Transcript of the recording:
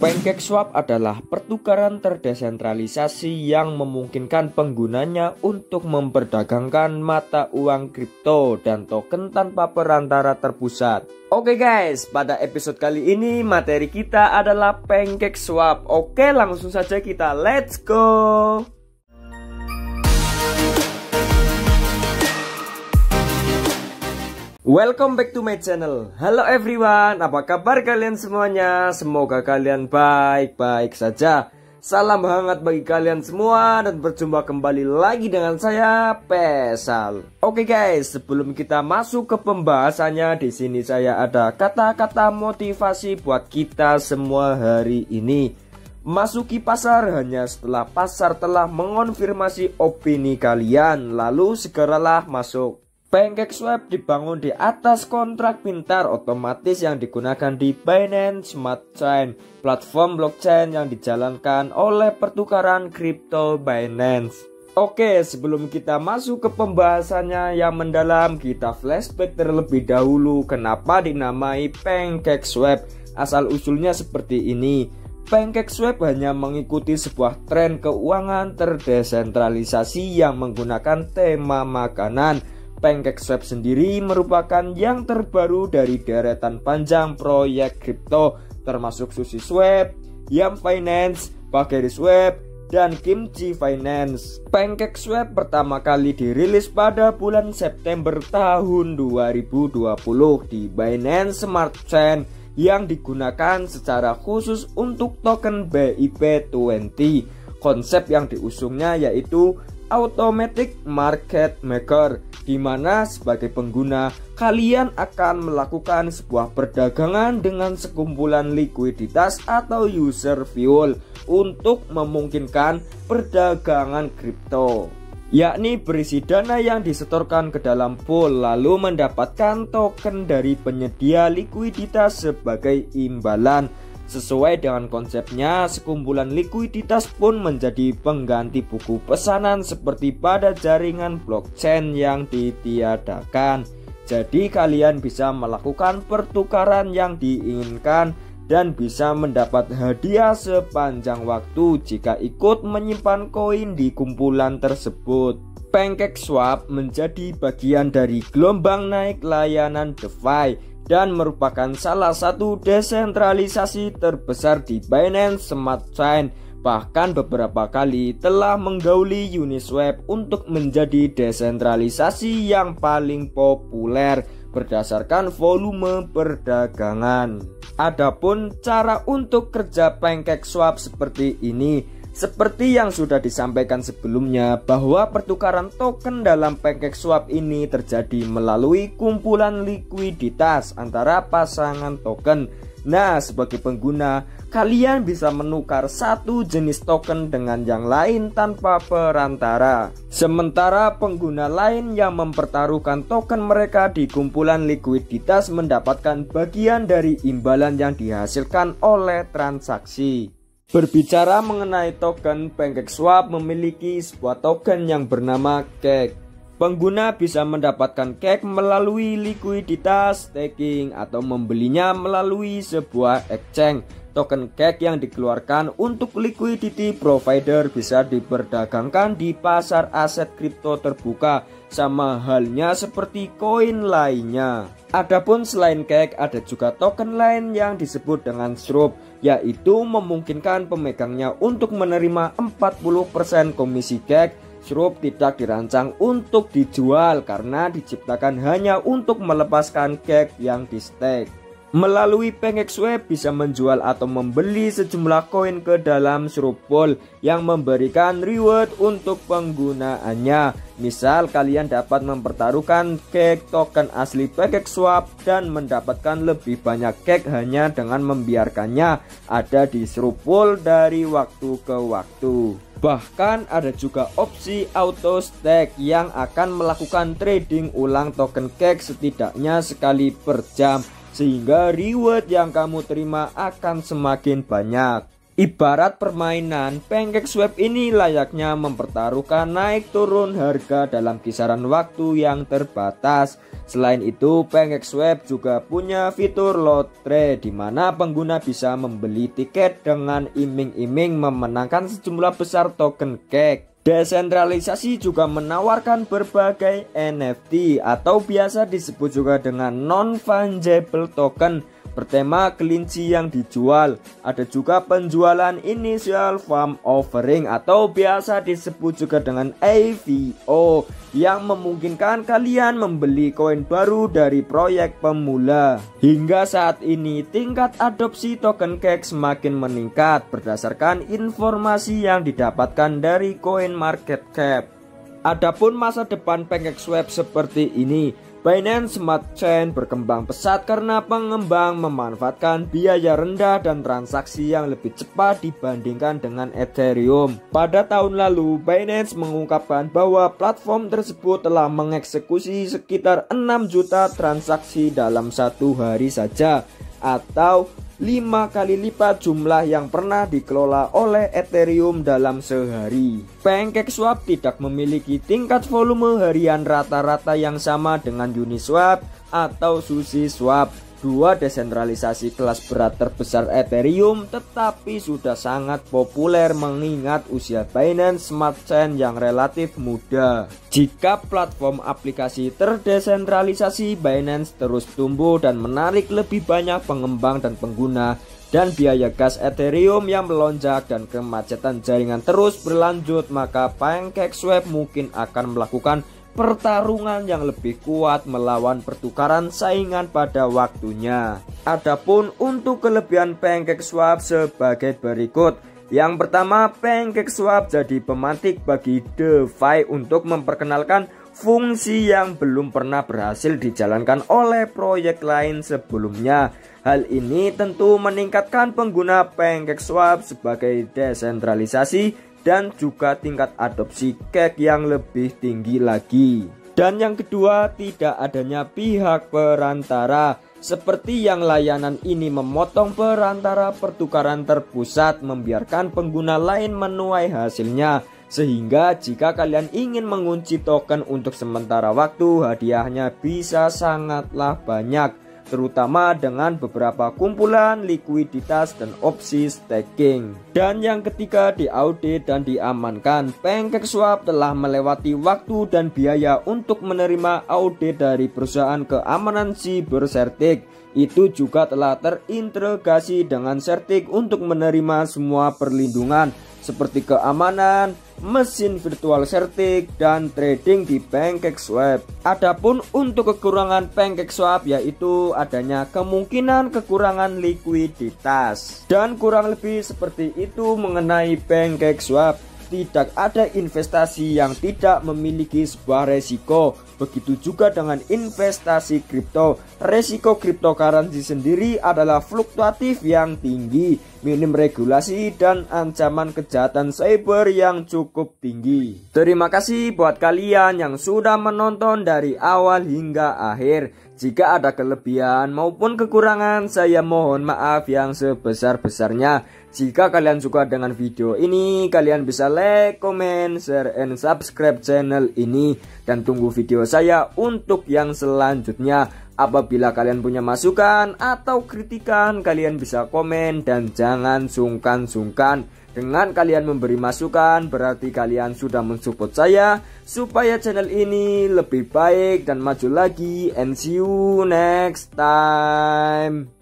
PancakeSwap adalah pertukaran terdesentralisasi yang memungkinkan penggunanya untuk memperdagangkan mata uang kripto dan token tanpa perantara terpusat. Oke guys, pada episode kali ini materi kita adalah PancakeSwap. Oke, langsung saja kita let's go. Welcome back to my channel. Halo everyone, apa kabar kalian semuanya? Semoga kalian baik-baik saja. Salam hangat bagi kalian semua dan berjumpa kembali lagi dengan saya Pesal. Oke guys, sebelum kita masuk ke pembahasannya, di sini saya ada kata-kata motivasi buat kita semua hari ini. Masuki pasar hanya setelah pasar telah mengonfirmasi opini kalian, lalu segeralah masuk. PancakeSwap dibangun di atas kontrak pintar otomatis yang digunakan di Binance Smart Chain, platform blockchain yang dijalankan oleh pertukaran kripto Binance. Oke, sebelum kita masuk ke pembahasannya yang mendalam, kita flashback terlebih dahulu kenapa dinamai PancakeSwap. Asal usulnya seperti ini. PancakeSwap hanya mengikuti sebuah tren keuangan terdesentralisasi yang menggunakan tema makanan. PancakeSwap sendiri merupakan yang terbaru dari deretan panjang proyek kripto termasuk SushiSwap, Yum Finance, PagerSwap, dan Kimchi Finance. PancakeSwap pertama kali dirilis pada bulan September tahun 2020 di Binance Smart Chain yang digunakan secara khusus untuk token BIP20. Konsep yang diusungnya yaitu Automatic Market Maker, di mana sebagai pengguna kalian akan melakukan sebuah perdagangan dengan sekumpulan likuiditas atau user fuel untuk memungkinkan perdagangan kripto, yakni berisi dana yang disetorkan ke dalam pool lalu mendapatkan token dari penyedia likuiditas sebagai imbalan. Sesuai dengan konsepnya, sekumpulan likuiditas pun menjadi pengganti buku pesanan seperti pada jaringan blockchain yang ditiadakan. Jadi kalian bisa melakukan pertukaran yang diinginkan dan bisa mendapat hadiah sepanjang waktu jika ikut menyimpan koin di kumpulan tersebut. PancakeSwap menjadi bagian dari gelombang naik layanan DeFi dan merupakan salah satu desentralisasi terbesar di Binance Smart Chain. Bahkan beberapa kali telah menggauli Uniswap untuk menjadi desentralisasi yang paling populer berdasarkan volume perdagangan. Adapun cara untuk kerja PancakeSwap seperti ini. Seperti yang sudah disampaikan sebelumnya, bahwa pertukaran token dalam PancakeSwap ini terjadi melalui kumpulan likuiditas antara pasangan token. Nah, sebagai pengguna, kalian bisa menukar satu jenis token dengan yang lain tanpa perantara. Sementara pengguna lain yang mempertaruhkan token mereka di kumpulan likuiditas mendapatkan bagian dari imbalan yang dihasilkan oleh transaksi. Berbicara mengenai token, PancakeSwap memiliki sebuah token yang bernama Cake. Pengguna bisa mendapatkan Cake melalui likuiditas, staking, atau membelinya melalui sebuah exchange. Token Cake yang dikeluarkan untuk liquidity provider bisa diperdagangkan di pasar aset kripto terbuka, sama halnya seperti koin lainnya. Adapun selain Cake, ada juga token lain yang disebut dengan Shroop, yaitu memungkinkan pemegangnya untuk menerima 40% komisi Cake. Shroop tidak dirancang untuk dijual karena diciptakan hanya untuk melepaskan Cake yang di stake. Melalui PancakeSwap bisa menjual atau membeli sejumlah koin ke dalam Shroop pool yang memberikan reward untuk penggunaannya. Misal kalian dapat mempertaruhkan Cake token asli PancakeSwap dan mendapatkan lebih banyak Cake hanya dengan membiarkannya ada di Shroop pool dari waktu ke waktu. Bahkan ada juga opsi auto stake yang akan melakukan trading ulang token Cake setidaknya sekali per jam, sehingga reward yang kamu terima akan semakin banyak. Ibarat permainan, PancakeSwap ini layaknya mempertaruhkan naik turun harga dalam kisaran waktu yang terbatas. Selain itu, PancakeSwap juga punya fitur lotre di mana pengguna bisa membeli tiket dengan iming-iming memenangkan sejumlah besar token cake. Desentralisasi juga menawarkan berbagai NFT atau biasa disebut juga dengan non-fungible token bertema kelinci yang dijual. Ada juga penjualan initial farm offering atau biasa disebut juga dengan IVO yang memungkinkan kalian membeli koin baru dari proyek pemula. Hingga saat ini tingkat adopsi token cake semakin meningkat berdasarkan informasi yang didapatkan dari CoinMarketCap. Adapun masa depan PancakeSwap seperti ini. Binance Smart Chain berkembang pesat karena pengembang memanfaatkan biaya rendah dan transaksi yang lebih cepat dibandingkan dengan Ethereum. Pada tahun lalu, Binance mengungkapkan bahwa platform tersebut telah mengeksekusi sekitar 6 juta transaksi dalam satu hari saja, atau 5 kali lipat jumlah yang pernah dikelola oleh Ethereum dalam sehari. PancakeSwap tidak memiliki tingkat volume harian rata-rata yang sama dengan Uniswap atau SushiSwap, dua desentralisasi kelas berat terbesar Ethereum, tetapi sudah sangat populer mengingat usia Binance Smart Chain yang relatif muda. Jika platform aplikasi terdesentralisasi Binance terus tumbuh dan menarik lebih banyak pengembang dan pengguna, dan biaya gas Ethereum yang melonjak dan kemacetan jaringan terus berlanjut, maka PancakeSwap mungkin akan melakukan pertarungan yang lebih kuat melawan pertukaran saingan pada waktunya. Adapun untuk kelebihan PancakeSwap sebagai berikut. Yang pertama, PancakeSwap jadi pemantik bagi DeFi untuk memperkenalkan fungsi yang belum pernah berhasil dijalankan oleh proyek lain sebelumnya. Hal ini tentu meningkatkan pengguna PancakeSwap sebagai desentralisasi dan juga tingkat adopsi cake yang lebih tinggi lagi. Dan yang kedua, tidak adanya pihak perantara. Seperti yang layanan ini memotong perantara pertukaran terpusat, membiarkan pengguna lain menuai hasilnya. Sehingga jika kalian ingin mengunci token untuk sementara waktu, hadiahnya bisa sangatlah banyak, terutama dengan beberapa kumpulan likuiditas dan opsi staking. Dan yang ketiga, diaudit dan diamankan. PancakeSwap telah melewati waktu dan biaya untuk menerima audit dari perusahaan keamanan siber Certik. Itu juga telah terintegrasi dengan Certik untuk menerima semua perlindungan seperti keamanan, mesin virtual Certik, dan trading di PancakeSwap. Adapun untuk kekurangan PancakeSwap yaitu adanya kemungkinan kekurangan likuiditas. Dan kurang lebih seperti itu mengenai PancakeSwap. Tidak ada investasi yang tidak memiliki sebuah resiko. Begitu juga dengan investasi kripto. Resiko cryptocurrency sendiri adalah fluktuatif yang tinggi, minim regulasi, dan ancaman kejahatan cyber yang cukup tinggi. Terima kasih buat kalian yang sudah menonton dari awal hingga akhir. Jika ada kelebihan maupun kekurangan, saya mohon maaf yang sebesar-besarnya. Jika kalian suka dengan video ini, kalian bisa like, comment, share, and subscribe channel ini. Dan tunggu video saya untuk yang selanjutnya. Apabila kalian punya masukan atau kritikan, kalian bisa komen dan jangan sungkan-sungkan. Dengan kalian memberi masukan, berarti kalian sudah mensupport saya supaya channel ini lebih baik dan maju lagi. And see you next time.